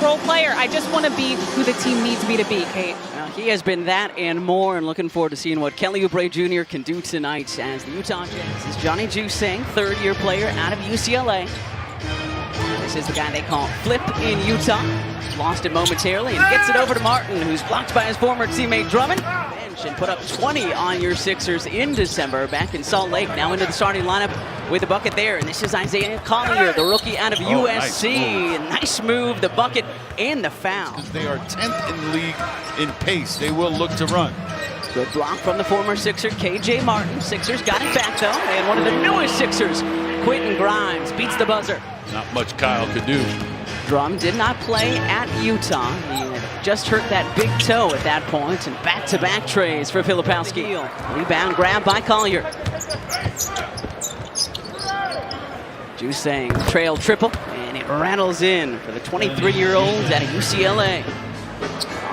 role player. I just want to be who the team needs me to be, Kate. Well, he has been that and more, and looking forward to seeing what Kelly Oubre Jr. can do tonight as the Utah Jazz. This is Johnny Juzang, third-year player out of UCLA. This is the guy they call Flip in Utah. Lost it momentarily and gets it over to Martin, who's blocked by his former teammate Drummond. Bench and put up 20 on your Sixers in December back in Salt Lake. Now into the starting lineup with the bucket there. And this is Isaiah Collier, the rookie out of USC. Nice move, the bucket and the foul. They are 10th in the league in pace. They will look to run. Good block from the former Sixer, KJ Martin. Sixers got it back though. And one of the newest Sixers, Quentin Grimes, beats the buzzer. Not much Kyle could do. Drum did not play at Utah. He had just hurt that big toe at that point, and back-to-back trays for Filipowski. Rebound grab by Collier. Juzang trail triple, and it rattles in for the 23-year-old out of UCLA.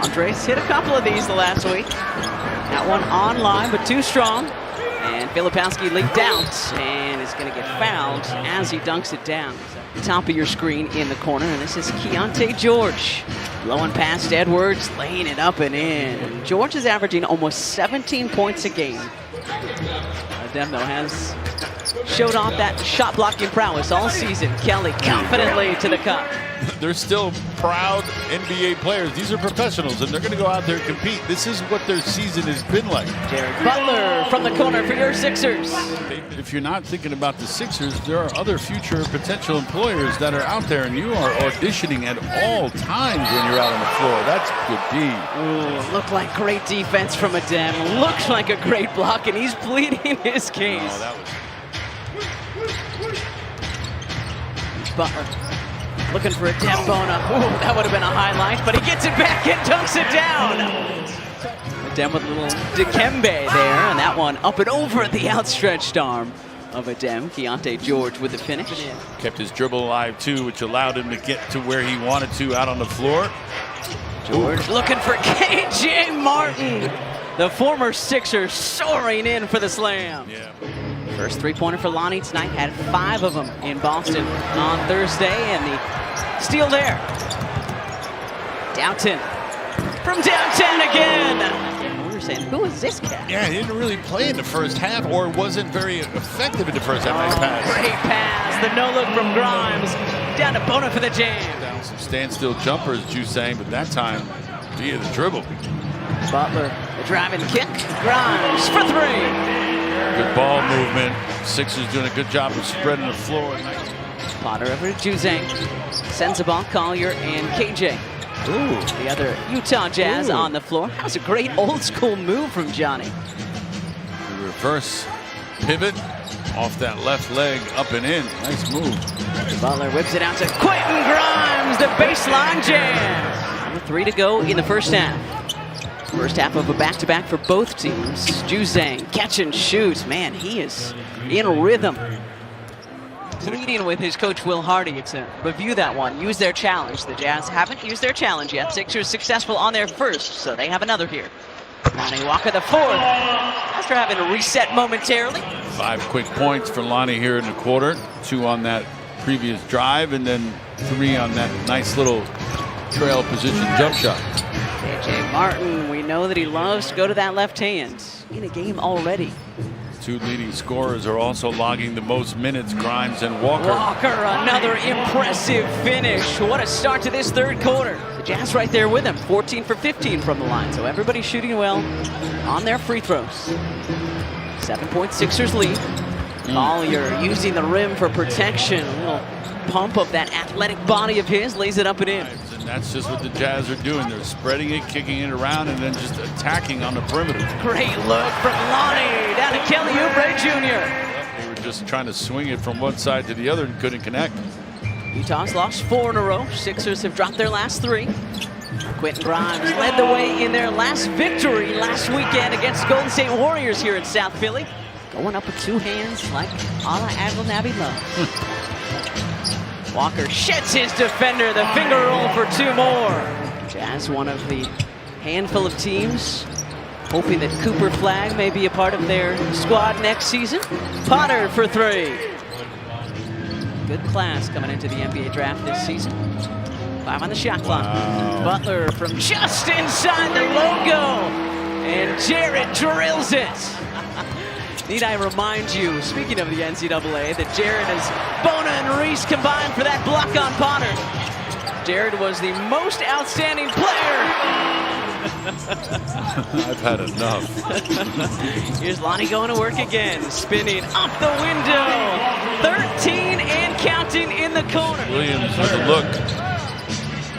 Andres hit a couple of these the last week. That one online, but too strong. And Filipowski leaked out and is going to get fouled as he dunks it down. Top of your screen in the corner, and this is Keontae George. Blowing past Edwards, laying it up and in. George is averaging almost 17 points a game. Demno has showed off that shot blocking prowess all season. Kelly confidently to the cup. They're still proud NBA players. These are professionals, and they're going to go out there and compete. This is what their season has been like. Jared Butler from the corner for your Sixers. If you're not thinking about the Sixers, there are other future potential employers that are out there, and you are auditioning at all times when you're out on the floor. That's good D. Ooh, looked like great defense from Adem. Looks like a great block, and he's pleading his case. Oh, that was... Butler looking for a Dembona. Ooh, that would have been a highlight, but he gets it back and dunks it down. Adem with a little Dikembe there, and that one up and over the outstretched arm of Adem. Keontae George with the finish. Kept his dribble alive too, which allowed him to get to where he wanted to out on the floor. George looking for KJ Martin. The former Sixer soaring in for the slam. Yeah. First three-pointer for Lonnie tonight, had 5 of them in Boston on Thursday, and the steal there. Downton from downtown again. We were saying, who is this cat? Yeah, he didn't really play in the first half, or wasn't very effective in the first half. Nice pass. Great pass, the no-look from Grimes. Down to Bona for the jam. Down some standstill jumpers, Juzang, but that time via the dribble. Butler, the driving kick. Grimes for 3. Good ball movement. Sixers doing a good job of spreading the floor. Potter over to Juzang. Sends the ball, Collier and KJ. Ooh, the other Utah Jazz on the floor. That was a great old school move from Johnny. The reverse pivot off that left leg, up and in. Nice move. Butler whips it out to Quentin Grimes, the baseline jam. 3 to go in the first half. First half of a back-to-back for both teams. Juzang, catch and shoot. Man, he is in rhythm. Pleading with his coach, Will Hardy, to review that one, use their challenge. The Jazz haven't used their challenge yet. Sixers successful on their first, so they have another here. Lonnie Walker, the 4th, after having a reset momentarily. 5 quick points for Lonnie here in the quarter. 2 on that previous drive, and then 3 on that nice little trail position jump shot. KJ Martin, we know that he loves to go to that left hand. In a game already. 2 leading scorers are also logging the most minutes, Grimes and Walker. Walker, another impressive finish. What a start to this third quarter. The Jazz right there with him, 14 for 15 from the line. So everybody's shooting well on their free throws. 7-point Sixers lead. Collier using the rim for protection. A little pump of that athletic body of his, lays it up and in. And that's just what the Jazz are doing. They're spreading it, kicking it around, and then just attacking on the perimeter. Great look from Lonnie down to Kelly Oubre Jr. They were just trying to swing it from one side to the other and couldn't connect. Utah's lost 4 in a row. Sixers have dropped their last 3. Quentin Grimes led the way in their last victory last weekend against Golden State Warriors here in South Philly. Going up with 2 hands like a la Abdelnaby Love. Walker sheds his defender, the finger roll for 2 more. Jazz, one of the handful of teams hoping that Cooper Flagg may be a part of their squad next season. Potter for 3. Good class coming into the NBA draft this season. 5 on the shot clock. Wow. Butler from just inside the logo. And Jared drills it. Need I remind you, speaking of the NCAA, that Jared is Bona and Reese combined for that block on Potter. Jared was the most outstanding player. I've had enough. Here's Lonnie going to work again, spinning up the window. 13 and counting in the corner. Williams with a look.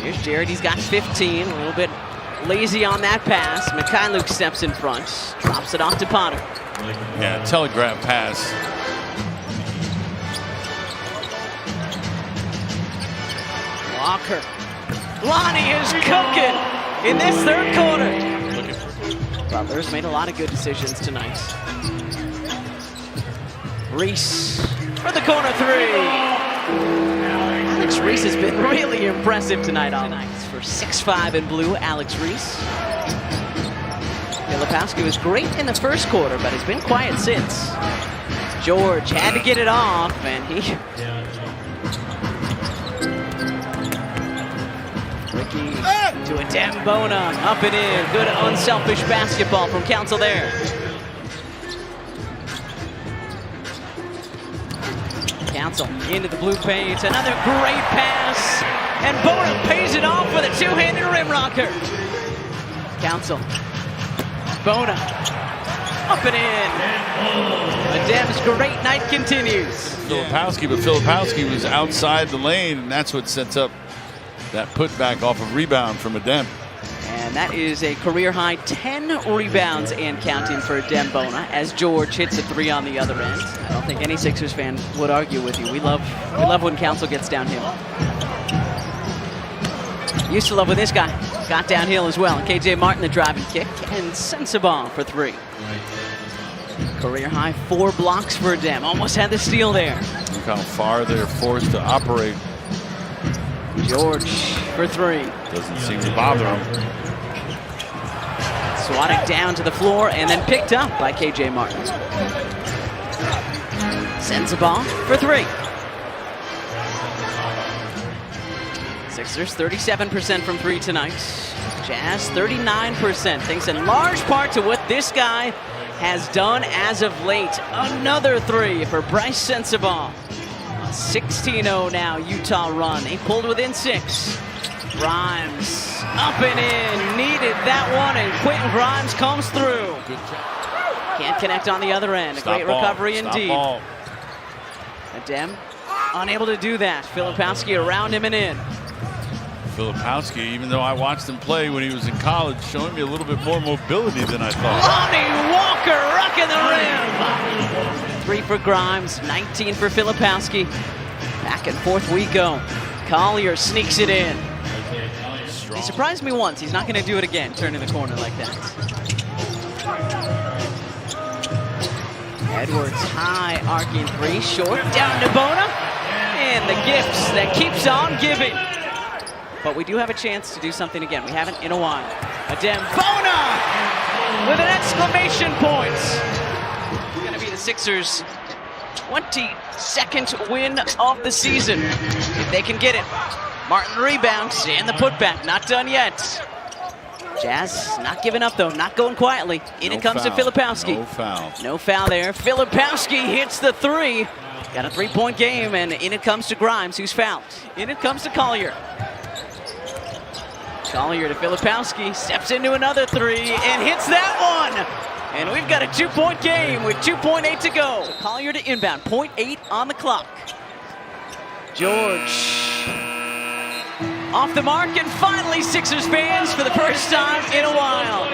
Here's Jared, he's got 15, a little bit lazy on that pass. Mikhailuk steps in front, drops it off to Potter. Yeah, telegraph pass. Walker. Lonnie is cooking in this third quarter. Butler's made a lot of good decisions tonight. Reese for the corner three. Alex Reese has been really impressive tonight all night. For 6'5" in blue, Alex Reese. Filipowski was great in the first quarter, but he's been quiet since. George had to get it off, and he... Ricky to a Dembona, up and in. Good unselfish basketball from Council there. Council into the blue paint, another great pass, and Bona pays it off with a two-handed rim rocker. Council, Bona, up and in. Adem's great night continues. Filipowski, but Filipowski was outside the lane, and that's what sets up that putback off of rebound from Adem. And that is a career-high 10 rebounds and counting for Dembona as George hits a three on the other end. I don't think any Sixers fan would argue with you. We love when Council gets downhill. Used to love when this guy got downhill as well. And KJ Martin, the driving kick, and Sensabaugh for three. Career-high 4 blocks for Adem. Almost had the steal there. Look how far they're forced to operate. George for three. Doesn't seem to bother him. Swatting down to the floor and then picked up by KJ Martin. Sensabaugh for three. Sixers 37% from three tonight. Jazz 39%. Thanks in large part to what this guy has done as of late. Another three for Bryce Sensabaugh. 16-0 now, Utah run. They pulled within 6. Grimes up and in, needed that one, and Quentin Grimes comes through. Can't connect on the other end. A great recovery indeed. Adem unable to do that. Filipowski around him and in. Filipowski, even though I watched him play when he was in college, showing me a little bit more mobility than I thought. Lonnie Walker rocking the rim. 3 for Grimes, 19 for Filipowski. Back and forth we go. Collier sneaks it in. He surprised me once. He's not going to do it again, turning the corner like that. Edwards, high arcing three, short, down to Bona. And the gifts that keeps on giving. But we do have a chance to do something again. We haven't in a while. Adem Bona with an exclamation point. It's going to be the Sixers' 22nd win of the season, if they can get it. Martin rebounds and the putback, not done yet. Jazz not giving up though, not going quietly. In it comes to Filipowski. No foul. No foul there. Filipowski hits the three. Got a 3-point game, and in it comes to Grimes, who's fouled. In it comes to Collier. Collier to Filipowski, steps into another three and hits that one. And we've got a 2-point game with 2.8 to go. Collier to inbound, 0.8 on the clock. George off the mark, and finally Sixers fans for the first time in a while.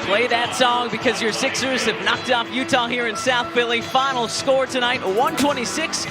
Play that song because your Sixers have knocked off Utah here in South Philly. Final score tonight, 126